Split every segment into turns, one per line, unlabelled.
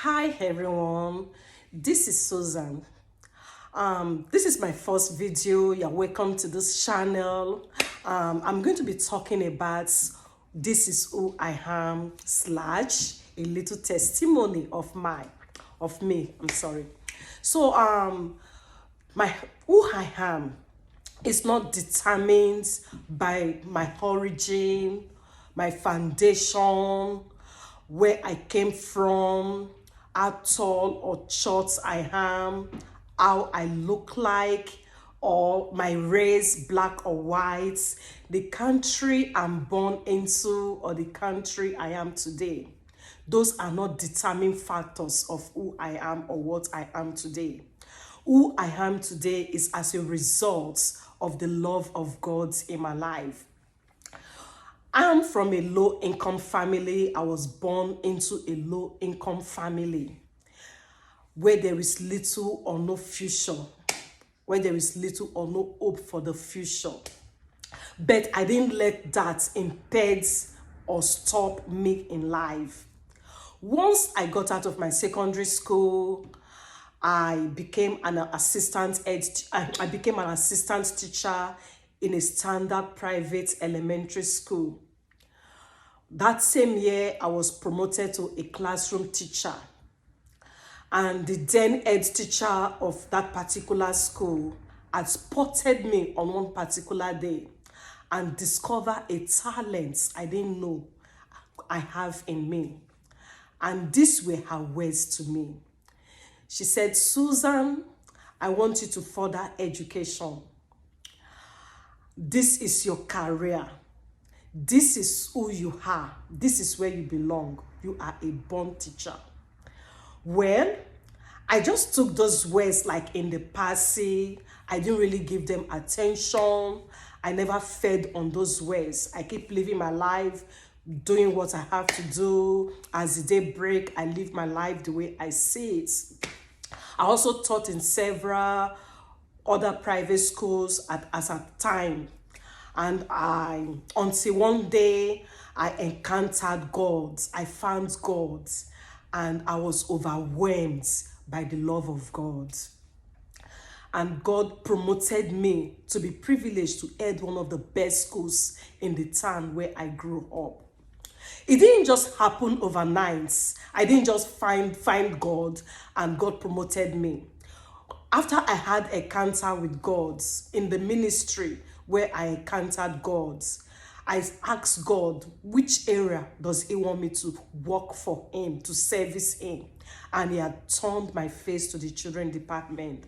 Hi everyone, this is Susan. This is my first video. You're welcome to this channel. I'm going to be talking about this is who I am slash a little testimony of me. I'm sorry. So my who I am is not determined by my origin, my foundation, where I came from, how tall or short I am, how I look like, or my race, black or white, the country I'm born into, or the country I am today. Those are not determining factors of who I am or what I am today. Who I am today is as a result of the love of God in my life. I'm from a low income family. I was born into a low income family where there is little or no future, where there is little or no hope for the future. But I didn't let that impede or stop me in life. Once I got out of my secondary school, I became an assistant teacher in a standard private elementary school. That same year, I was promoted to a classroom teacher. And the then head teacher of that particular school had spotted me on one particular day and discovered a talent I didn't know I have in me. And these were her words to me. She said, Susan, I want you to further education. This is your career. This is who you are. This is where you belong. You are a born teacher. Well, I just took those words like in the passing. I didn't really give them attention. I never fed on those words. I keep living my life, doing what I have to do. As the day break, I live my life the way I see it. I also taught in several other private schools as a time. And until one day, I encountered God. I found God. And I was overwhelmed by the love of God. And God promoted me to be privileged to head one of the best schools in the town where I grew up. It didn't just happen overnight. I didn't just find God and God promoted me. After I had a encounter with God in the ministry where I encountered God, I asked God, which area does he want me to work for him, to service him? And he had turned my face to the children department.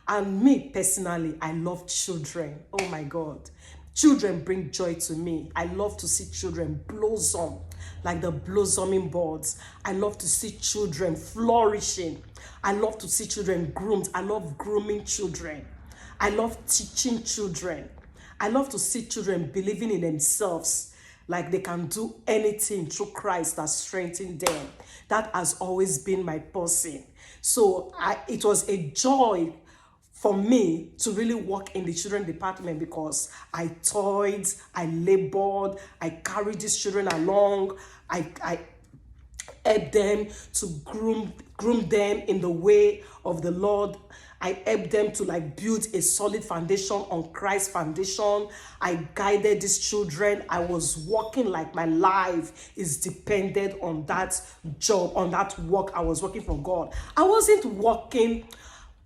And me personally, I love children. Oh my God. Children bring joy to me. I love to see children blossom like the blossoming buds. I love to see children flourishing. I love to see children groomed. I love grooming children. I love teaching children. I love to see children believing in themselves, like they can do anything through Christ that strengthens them. That has always been my person. So it was a joy for me to really work in the children department because I toiled, I labored, I carried these children along, I helped them to groom them in the way of the Lord. I helped them to build a solid foundation on Christ's foundation. I guided these children. I was working like my life is dependent on that job, on that work I was working for God. I wasn't working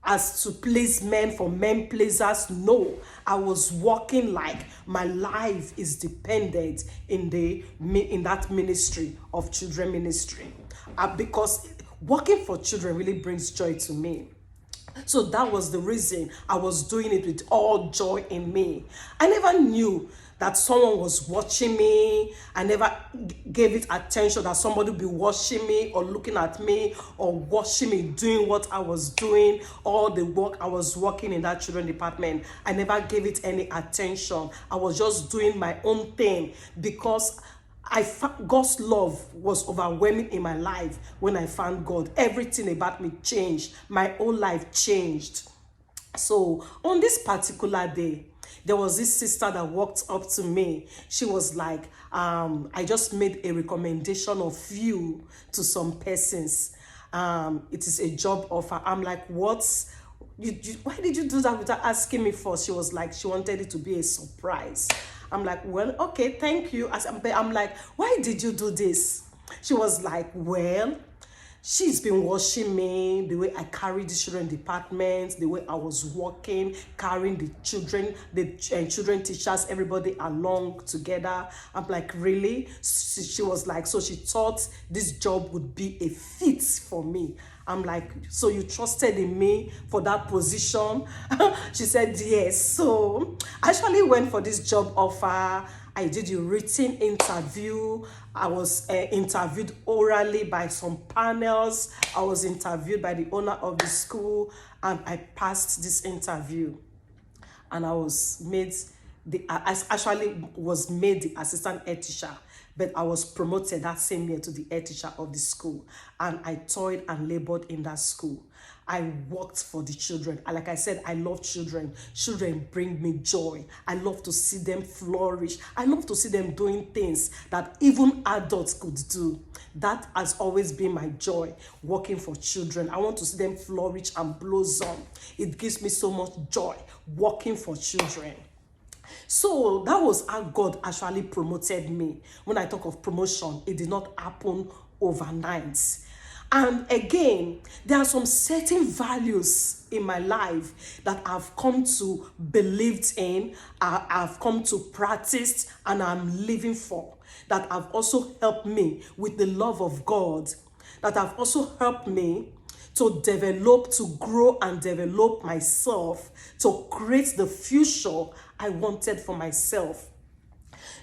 as to please men for men pleasers. No, I was working like my life is dependent in that ministry of children ministry, because working for children really brings joy to me. So that was the reason I was doing it with all joy in me. I never knew that someone was watching me. I never gave it attention that somebody would be watching me or looking at me or watching me doing what I was doing, all the work I was working in that children department. I never gave it any attention. I was just doing my own thing because God's love was overwhelming in my life. When I found God, everything about me changed. My whole life changed. So on this particular day, there was this sister that walked up to me. She was like, I just made a recommendation of you to some persons. it is a job offer. I'm like, what? Why did you do that without asking me first? She was like, she wanted it to be a surprise. I'm like, well, okay, thank you. I'm like, why did you do this? She was like, well, she's been watching me, the way I carried the children department, the way I was working, carrying the children, children teachers, everybody along together. I'm like, really? She was like, so she thought this job would be a fit for me. I'm like, so you trusted in me for that position? She said, yes. So I actually went for this job offer. I did a written interview. I was interviewed orally by some panels. I was interviewed by the owner of the school, and I passed this interview. And I was made I actually was made the assistant head teacher, but I was promoted that same year to the head teacher of the school, and I toiled and labored in that school. I worked for the children. And like I said, I love children. Children bring me joy. I love to see them flourish. I love to see them doing things that even adults could do. That has always been my joy, working for children. I want to see them flourish and blossom. It gives me so much joy working for children. So that was how God actually promoted me. When I talk of promotion, it did not happen overnight. And again, there are some certain values in my life that I've come to believe in, I've come to practice, and I'm living for, that have also helped me with the love of God, that have also helped me to develop, to grow and develop myself, to create the future I wanted for myself.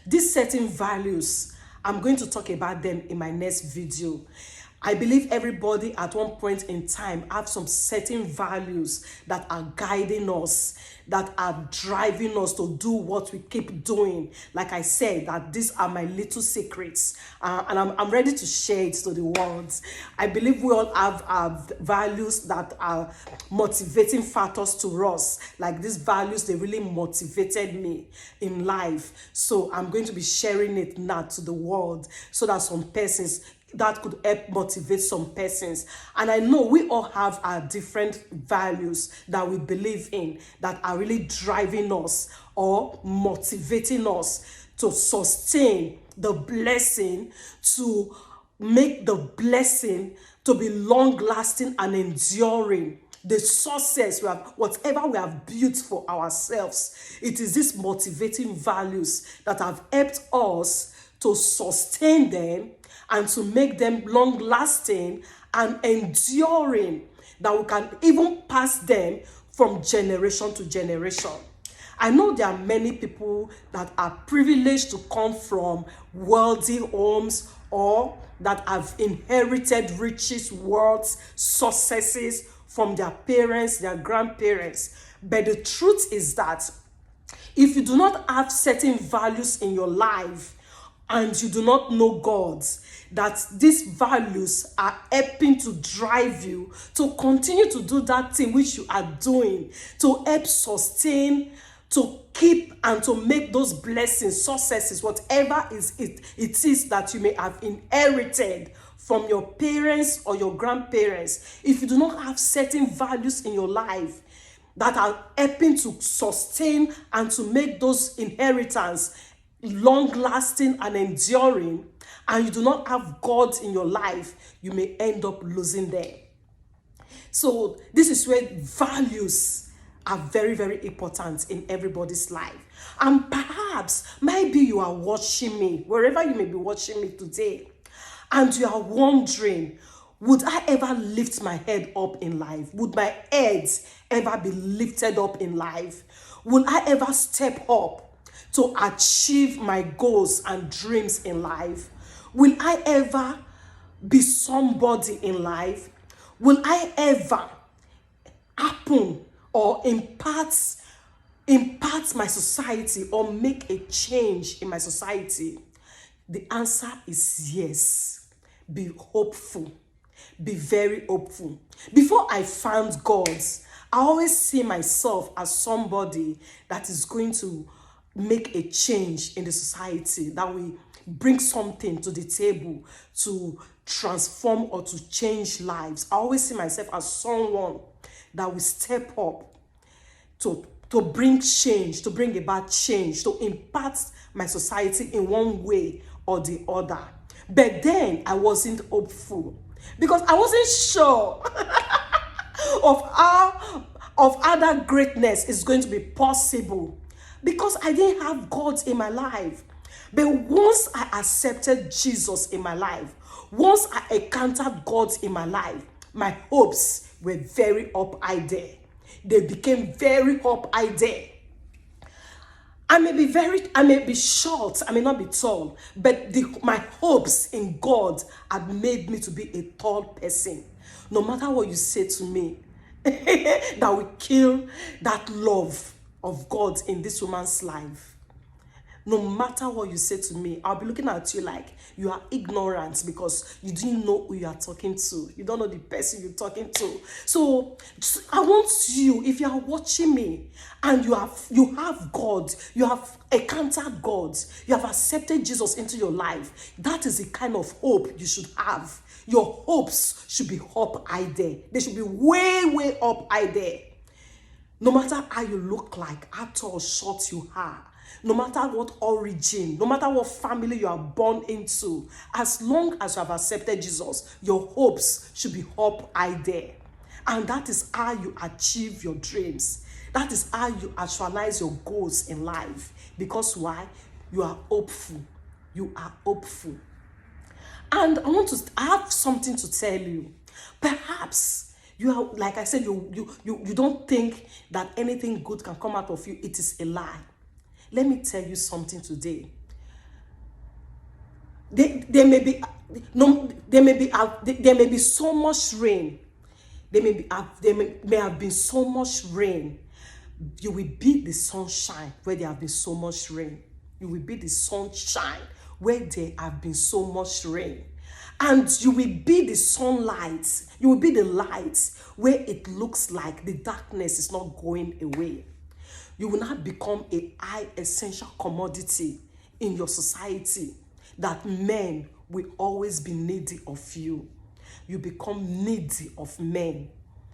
These certain values, I'm going to talk about them in my next video. I believe everybody at one point in time have some certain values that are guiding us, that are driving us to do what we keep doing. Like I said, that these are my little secrets, and I'm ready to share it to the world. I believe we all have values that are motivating factors to us. Like these values, they really motivated me in life. So I'm going to be sharing it now to the world, so that some persons that could help motivate some persons. And I know we all have our different values that we believe in, that are really driving us or motivating us to sustain the blessing, to make the blessing to be long lasting and enduring. The success we have, whatever we have built for ourselves, it is these motivating values that have helped us to sustain them and to make them long-lasting and enduring, that we can even pass them from generation to generation. I know there are many people that are privileged to come from wealthy homes, or that have inherited riches, wealth, successes from their parents, their grandparents. But the truth is that if you do not have certain values in your life, and you do not know God, that these values are helping to drive you to continue to do that thing which you are doing, to help sustain, to keep and to make those blessings, successes, whatever it is that you may have inherited from your parents or your grandparents. If you do not have certain values in your life that are helping to sustain and to make those inheritance long-lasting and enduring, and you do not have God in your life, you may end up losing them. So this is where values are very, very important in everybody's life. And perhaps, maybe you are watching me, wherever you may be watching me today, and you are wondering, would I ever lift my head up in life? Would my head ever be lifted up in life? Will I ever step up to achieve my goals and dreams in life? Will I ever be somebody in life? Will I ever happen or impart my society or make a change in my society? The answer is yes. Be hopeful. Be very hopeful. Before I found God, I always see myself as somebody that is going to make a change in the society, that we bring something to the table to transform or to change lives. I always see myself as someone that will step up to bring change, to bring about change, to impact my society in one way or the other. But then I wasn't hopeful because I wasn't sure of how that greatness is going to be possible, because I didn't have God in my life. But once I accepted Jesus in my life, once I encountered God in my life, my hopes were very up high there. They became very up high there. I may be short, I may not be tall, but my hopes in God had made me to be a tall person. No matter what you say to me, that will kill that love of God in this woman's life. No matter what you say to me, I'll be looking at you like you are ignorant because you didn't know who you are talking to. You don't know the person you're talking to. So I want you, if you are watching me and you have God, you have encountered God, you have accepted Jesus into your life, that is the kind of hope you should have. Your hopes should be up high there. They should be way, way up high there. No matter how you look like, how tall or short you are, no matter what origin, no matter what family you are born into, as long as you have accepted Jesus, your hopes should be up high there. And that is how you achieve your dreams. That is how you actualize your goals in life. Because why? You are hopeful. You are hopeful. And I have something to tell you. Perhaps you are, like I said, you don't think that anything good can come out of you. It is a lie. Let me tell you something today. There may be so much rain. There may have been so much rain. You will be the sunshine where there have been so much rain. You will be the sunshine where there have been so much rain. And you will be the sunlight. You will be the light where it looks like the darkness is not going away. You will not become a high essential commodity in your society that men will always be needy of you. You become needy of men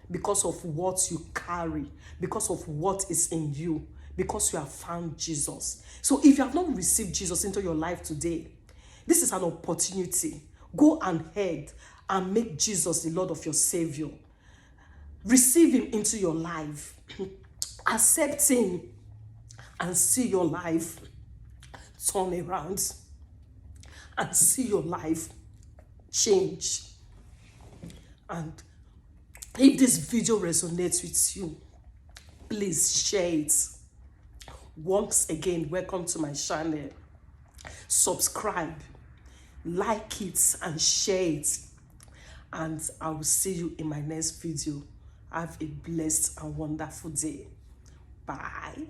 because of what you carry, because of what is in you, because you have found Jesus. So if you have not received Jesus into your life today, this is an opportunity. Go ahead and make Jesus the Lord of your Savior. Receive him into your life. Accept him and see your life turn around and see your life change. And if this video resonates with you, please share it. Once again, welcome to my channel. Subscribe, like it, and share it. And I will see you in my next video. Have a blessed and wonderful day. Bye.